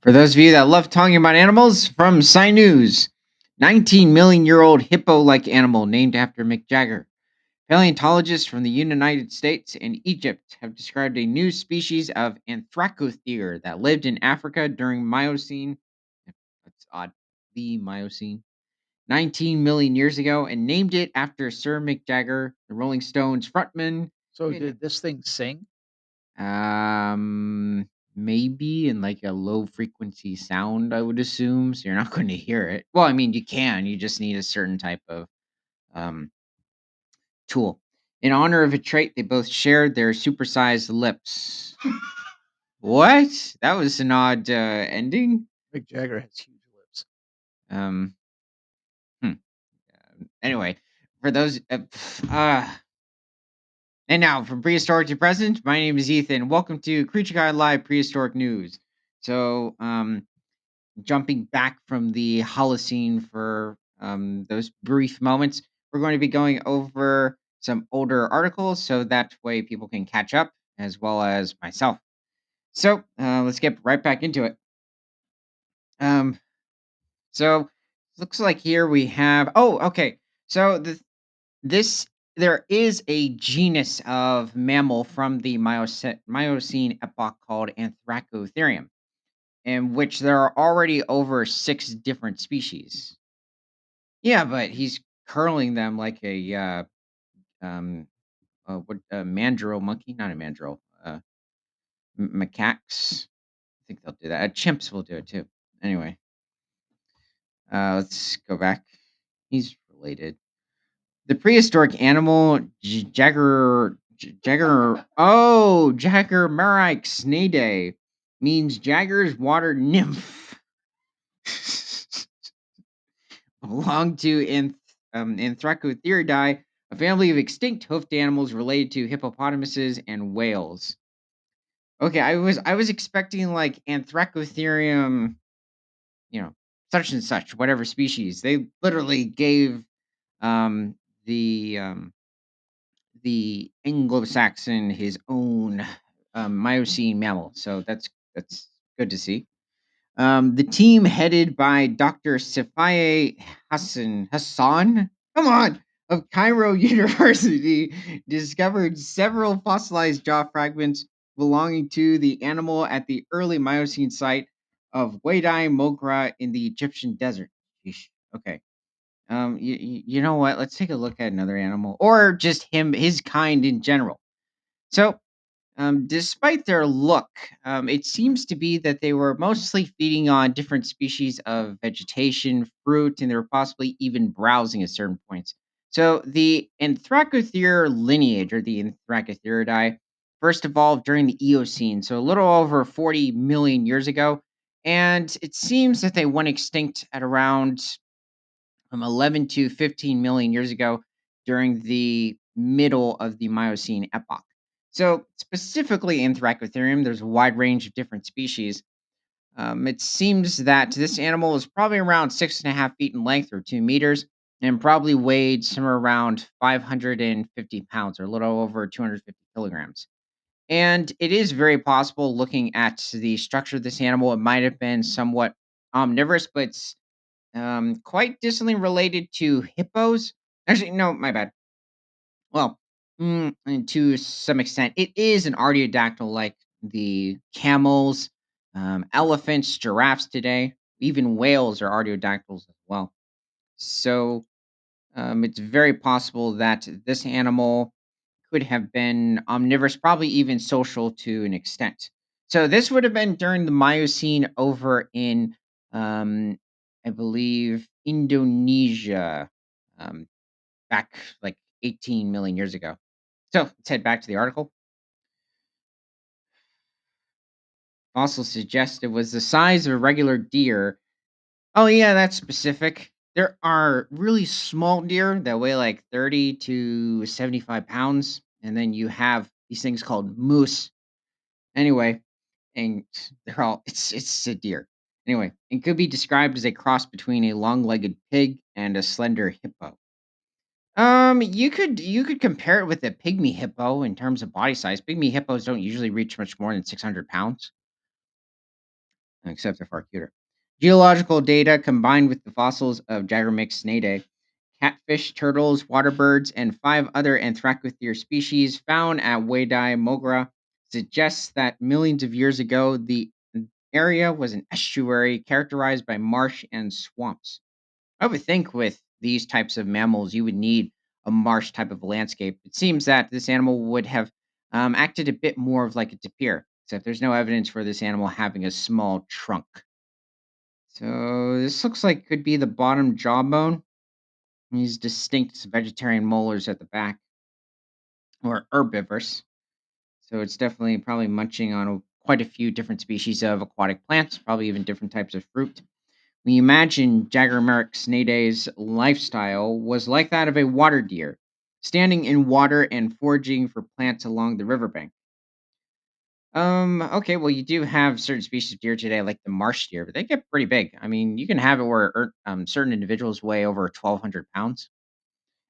For those of you that love talking about animals, from Sci News, 19 million-year-old hippo-like animal named after Mick Jagger. Paleontologists from the United States and Egypt have described a new species of anthracothere that lived in Africa during Miocene. That's odd. The Miocene. 19 million years ago and named it after Sir Mick Jagger, the Rolling Stones frontman. So In did this thing sing? maybe in like a low frequency sound, I would assume. So you're not going to hear it. Well, I mean, you can. You just need a certain type of um, tool. In honor of a trait, they both shared their supersized lips. What? That was an odd ending. Mick Jagger has huge lips. Um. hmm. Anyway, for those. Uh, and now, from prehistoric to present, my name is Ethan. Welcome to Creature Guide Live Prehistoric News. So, jumping back from the Holocene for those brief moments, we're going to be going over some older articles so that way people can catch up as well as myself. So let's get right back into it. Um, so looks like here we have. Oh, okay. So this there is a genus of mammal from the Miocene epoch called Anthracotherium, in which there are already over six different species. Yeah, but he's curling them like a um what mandrill monkey, not a mandrill, macaques. I think they'll do that. Chimps will do it too. Anyway, let's go back. He's related. The prehistoric animal Jagger Marix means Jagger's water nymph. Belong to Anthracotheridae, a family of extinct hoofed animals related to hippopotamuses and whales. Okay, I was expecting like Anthracotherium, you know, such and such, whatever species. They literally gave um the um the Anglo-Saxon his own Miocene mammal. So that's good to see. The team headed by Dr. Safaye Hassan, come on, of Cairo University, discovered several fossilized jaw fragments belonging to the animal at the early Miocene site of Wadi Mogra in the Egyptian desert. Yeesh. Okay. You know what? Let's take a look at another animal, or just his kind in general. So, despite their look, it seems to be that they were mostly feeding on different species of vegetation, fruit, and they were possibly even browsing at certain points. So, the Anthracothere lineage, or the Anthracotheridae, first evolved during the Eocene, so a little over 40 million years ago. And it seems that they went extinct at around 11 to 15 million years ago during the middle of the Miocene epoch. So, specifically in Thracotherium, there's a wide range of different species. It seems that this animal is probably around 6.5 feet in length or 2 meters and probably weighed somewhere around 550 pounds or a little over 250 kilograms. And it is very possible, looking at the structure of this animal, it might have been somewhat omnivorous, but it's quite distantly related to hippos. Actually, no, my bad. Well, and to some extent, it is an artiodactyl like the camels, elephants, giraffes today. Even whales are artiodactyls as well. So it's very possible that this animal could have been omnivorous, probably even social to an extent. So this would have been during the Miocene over in, um, I believe, Indonesia, um, back like 18 million years ago. So let's head back to the article. Also suggests it was the size of a regular deer. Oh yeah, that's specific. There are really small deer that weigh like 30 to 75 pounds, and then you have these things called moose. Anyway, and they're all it's a deer. Anyway, it could be described as a cross between a long-legged pig and a slender hippo. You could compare it with a pygmy hippo in terms of body size. Pygmy hippos don't usually reach much more than 600 pounds. except they're far cuter. Geological data combined with the fossils of Gyromyxnidae, catfish, turtles, water birds, and five other Anthracothere species found at Wadai Mogra suggests that millions of years ago the area was an estuary characterized by marsh and swamps. I would think with these types of mammals, you would need a marsh type of landscape. It seems that this animal would have acted a bit more of like a tapir, except there's no evidence for this animal having a small trunk. So this looks like could be the bottom jawbone. These distinct vegetarian molars at the back, or herbivorous. So it's definitely probably munching on quite a few different species of aquatic plants, probably even different types of fruit. We imagine Jagermeric lifestyle was like that of a water deer, standing in water and foraging for plants along the riverbank. Okay, well, you do have certain species of deer today, like the marsh deer, but they get pretty big. I mean, you can have it where certain individuals weigh over 1,200 pounds.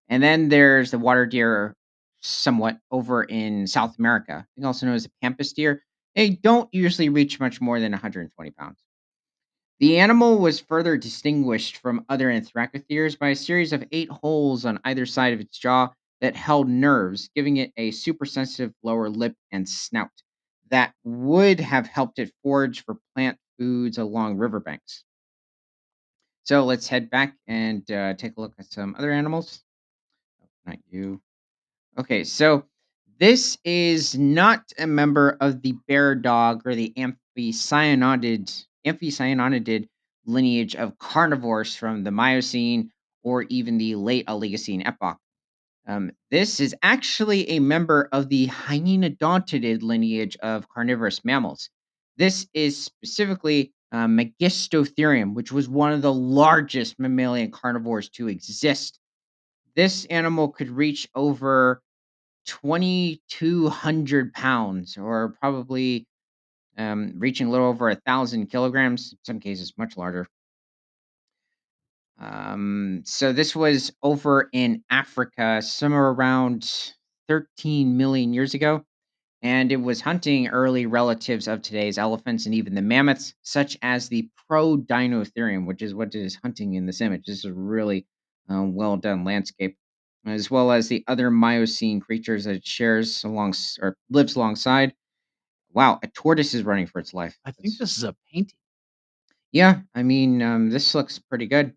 And then there's the water deer, somewhat over in South America, also known as the pampas deer. They don't usually reach much more than 120 pounds. The animal was further distinguished from other anthracotheres by a series of 8 holes on either side of its jaw that held nerves, giving it a supersensitive lower lip and snout that would have helped it forage for plant foods along riverbanks. So let's head back and take a look at some other animals. Not you. Okay, so this is not a member of the bear dog or the amphicyanodid lineage of carnivores from the Miocene or even the late Oligocene epoch. This is actually a member of the hyenodontidae lineage of carnivorous mammals. This is specifically Megistotherium, which was one of the largest mammalian carnivores to exist. This animal could reach over 2,200 pounds, or probably reaching a little over 1,000 kilograms. In some cases, much larger. So this was over in Africa, somewhere around 13 million years ago, and it was hunting early relatives of today's elephants and even the mammoths, such as the Prodinotherium, which is what it is hunting in this image. This is a really well done landscape, as well as the other Miocene creatures that it shares or lives alongside. Wow, a tortoise is running for its life. I think this is a painting. Yeah, I mean, this looks pretty good.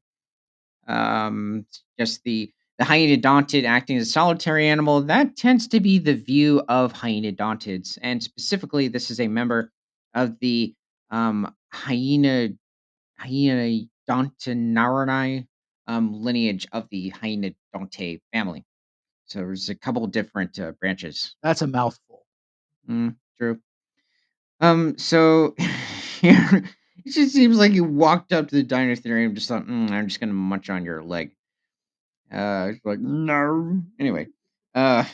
Just the hyenadontid acting as a solitary animal, that tends to be the view of hyenodontids, and specifically, this is a member of the Hyenodontinarinae lineage of the Hyenodontae family. So there's a couple different branches. That's a mouthful. True. So it just seems like you walked up to the dinosaur and just thought, "I'm just gonna munch on your leg." It's like, no. Anyway, uh,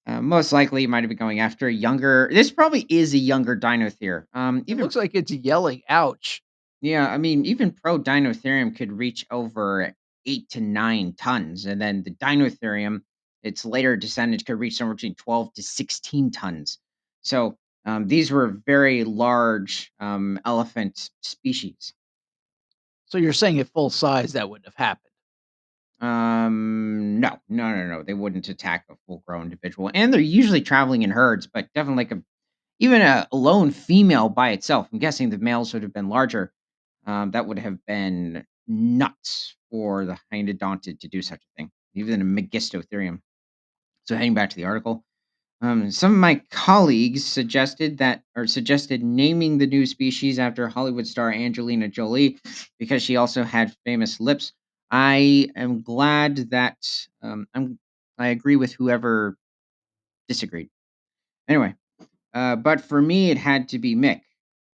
most likely you might have been going after a younger. This probably is a younger Dinothere. It Even looks like it's yelling, "Ouch." Yeah, I mean, even Pro Dinotherium could reach over 8 to 9 tons, and then the Dinotherium, its later descendants, could reach somewhere between 12 to 16 tons. So these were very large elephant species. So you're saying at full size that wouldn't have happened. No, no, no, no. They wouldn't attack a full-grown individual, and they're usually traveling in herds. But definitely, like even a lone female by itself. I'm guessing the males would have been larger. That would have been nuts for the hyenodonted to do such a thing, even a Megistotherium. So heading back to the article, some of my colleagues suggested naming the new species after Hollywood star Angelina Jolie because she also had famous lips. I am glad that I agree with whoever disagreed. Anyway, but for me, it had to be Mick.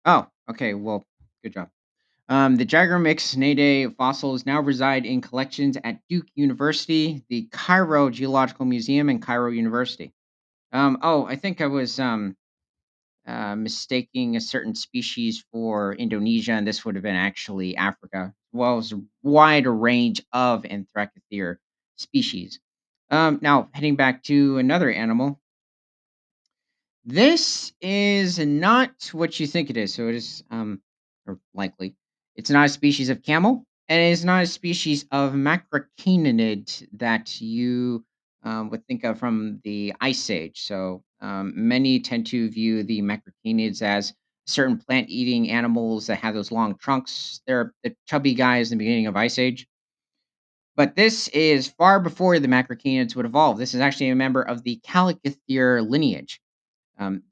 Oh, okay. Well, good job. The Jagermyxnidae fossils now reside in collections at Duke University, the Cairo Geological Museum, and Cairo University. I think I was mistaking a certain species for Indonesia, and this would have been actually Africa. Well, it's a wide range of Anthracothere species. Now, heading back to another animal, This is not what you think it is. So it is, or likely, it's not a species of camel, and it is not a species of macrocanid that you would think of from the Ice Age. So many tend to view the macrocanids as certain plant-eating animals that have those long trunks. They're the chubby guys in the beginning of Ice Age. But this is far before the macrocanids would evolve. This is actually a member of the Calicotherium lineage.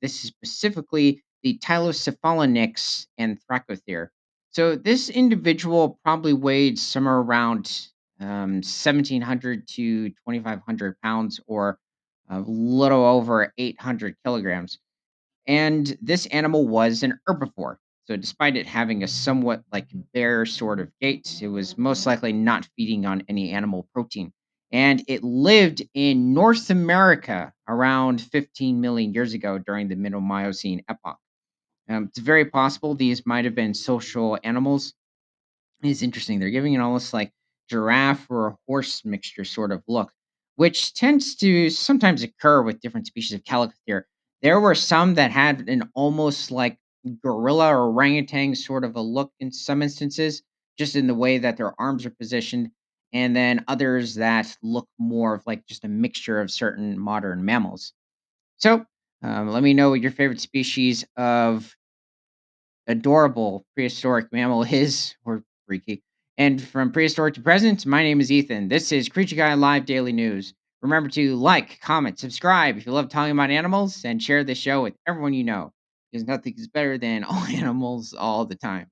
This is specifically the Tylocephalonyx and Thracotherium. So this individual probably weighed somewhere around 1,700 to 2,500 pounds, or a little over 800 kilograms. And this animal was an herbivore. So despite it having a somewhat like bear sort of gait, it was most likely not feeding on any animal protein. And it lived in North America around 15 million years ago during the Middle Miocene epoch. It's very possible these might have been social animals. It's interesting. They're giving it almost like giraffe or a horse mixture sort of look, which tends to sometimes occur with different species of calicotherium. There were some that had an almost like gorilla or orangutan sort of a look in some instances, just in the way that their arms are positioned, and then others that look more of like just a mixture of certain modern mammals. So, let me know what your favorite species of adorable prehistoric mammal is, or freaky. And from prehistoric to present, my name is Ethan. This is Creature Guy Live Daily News. Remember to like, comment, subscribe if you love talking about animals, and share this show with everyone you know, because nothing is better than all animals all the time.